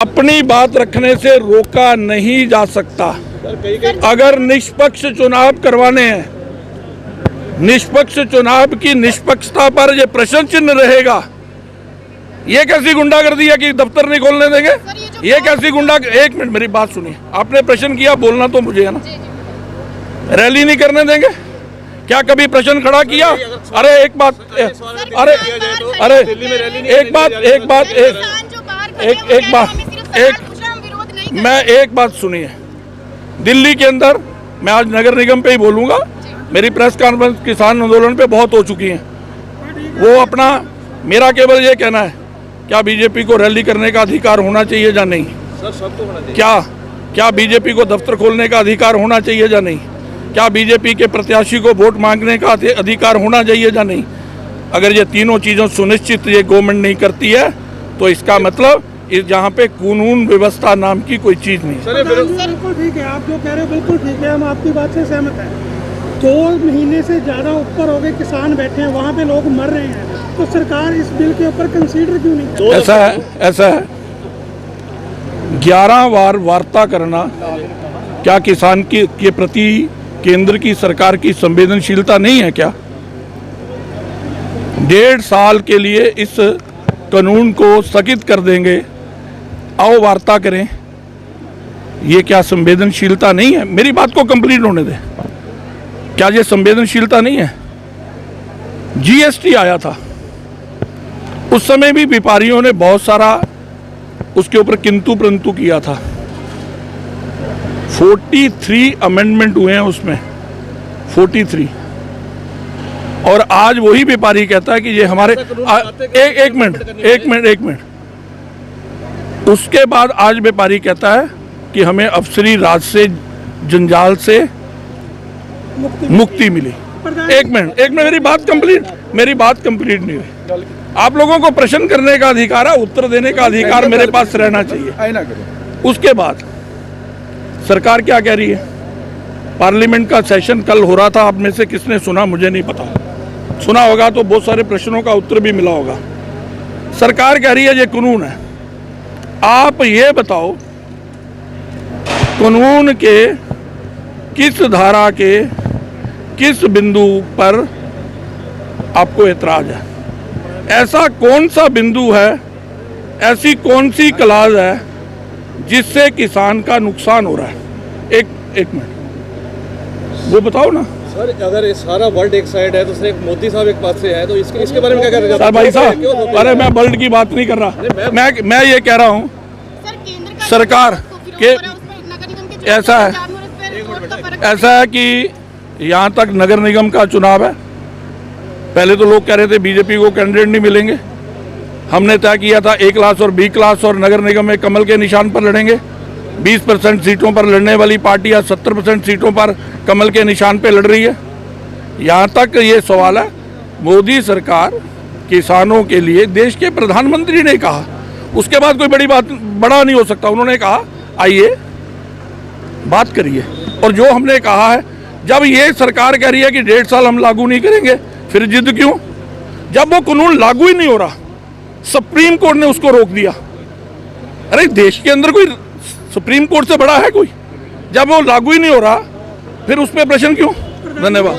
अपनी बात रखने से रोका नहीं जा सकता। अगर निष्पक्ष चुनाव करवाने हैं, निष्पक्ष चुनाव की निष्पक्षता पर ये प्रश्न चिन्ह रहेगा। ये कैसी गुंडागर्दी है कि दफ्तर नहीं खोलने देंगे? ये कैसी एक मिनट मेरी बात सुनिए। आपने प्रश्न किया, बोलना तो मुझे है ना। रैली नहीं करने देंगे? क्या कभी प्रश्न खड़ा किया? अरे एक बात, अरे मैं एक बात सुनिए। दिल्ली के अंदर मैं आज नगर निगम पे ही बोलूंगा, मेरी प्रेस कॉन्फ्रेंस किसान आंदोलन पे बहुत हो चुकी है। वो अपना, मेरा केवल ये कहना है, क्या बीजेपी को रैली करने का अधिकार होना चाहिए या नहीं? सर, सबको होना चाहिए। क्या बीजेपी को दफ्तर खोलने का अधिकार होना चाहिए या नहीं? क्या बीजेपी के प्रत्याशी को वोट मांगने का अधिकार होना चाहिए या नहीं? अगर ये तीनों चीज़ों सुनिश्चित ये गवर्नमेंट नहीं करती है तो इसका मतलब जहाँ पे कानून व्यवस्था नाम की कोई चीज़ नहीं। सर बिल्कुल ठीक है, आप जो कह रहे हो बिल्कुल ठीक है, हम आपकी बात से सहमत हैं। 2 महीने से ज़्यादा ऊपर हो गए किसान बैठे हैं, वहाँ पे लोग मर रहे हैं, तो सरकार इस बिल के ऊपर कंसीडर क्यों नहीं करती? ऐसा है 11 बार वार्ता करना क्या किसान के प्रति केंद्र की सरकार की संवेदनशीलता नहीं है क्या? 1.5 साल के लिए इस कानून को स्थगित कर देंगे, आओ वार्ता करें, ये क्या संवेदनशीलता नहीं है? मेरी बात को कंप्लीट होने दें। क्या ये संवेदनशीलता नहीं है? जीएसटी आया था, उस समय भी व्यापारियों ने बहुत सारा उसके ऊपर किंतु परंतु किया था। 43 अमेंडमेंट हुए हैं उसमें, 43। और आज वही व्यापारी कहता है कि ये हमारे एक मिनट उसके बाद आज व्यापारी कहता है कि हमें अफसरी राज से, जंजाल से मुक्ति मिली। एक मिनट मेरी बात कंप्लीट नहीं हुई। आप लोगों को प्रश्न करने का अधिकार है, उत्तर देने का अधिकार मेरे पास रहना चाहिए। उसके बाद सरकार क्या कह रही है? पार्लियामेंट का सेशन कल हो रहा था, आप में से किसने सुना मुझे नहीं पता, सुना होगा तो बहुत सारे प्रश्नों का उत्तर भी मिला होगा। सरकार कह रही है ये कानून है। आप ये बताओ, कानून के किस धारा के किस बिंदु पर आपको एतराज है? ऐसा कौन सा बिंदु है, ऐसी कौन सी क्लाज है जिससे किसान का नुकसान हो रहा है? एक मिनट वो बताओ ना सर। अगर ये सारा वर्ल्ड एक साइड है तो सिर्फ मोदी साहब एक पास से है, तो इसके बारे में क्या कह रहे हैं? सर भाई साहब, अरे मैं वर्ल्ड की बात नहीं कर रहा, मैं ये कह रहा हूँ सरकार के ऐसा है कि यहाँ तक नगर निगम का चुनाव है। पहले तो लोग कह रहे थे बीजेपी को कैंडिडेट नहीं मिलेंगे। हमने तय किया था A क्लास और B क्लास और नगर निगम में कमल के निशान पर लड़ेंगे। 20% सीटों पर लड़ने वाली पार्टी आज 70% सीटों पर कमल के निशान पे लड़ रही है। यहाँ तक ये सवाल है, मोदी सरकार किसानों के लिए, देश के प्रधानमंत्री ने कहा, उसके बाद कोई बड़ा नहीं हो सकता। उन्होंने कहा आइए बात करिए। और जो हमने कहा है, जब ये सरकार कह रही है कि 1.5 साल हम लागू नहीं करेंगे, फिर जिद क्यों? जब वो कानून लागू ही नहीं हो रहा, सुप्रीम कोर्ट ने उसको रोक दिया। अरे देश के अंदर कोई सुप्रीम कोर्ट से बड़ा है कोई? जब वो लागू ही नहीं हो रहा, फिर उस पर प्रश्न क्यों? धन्यवाद।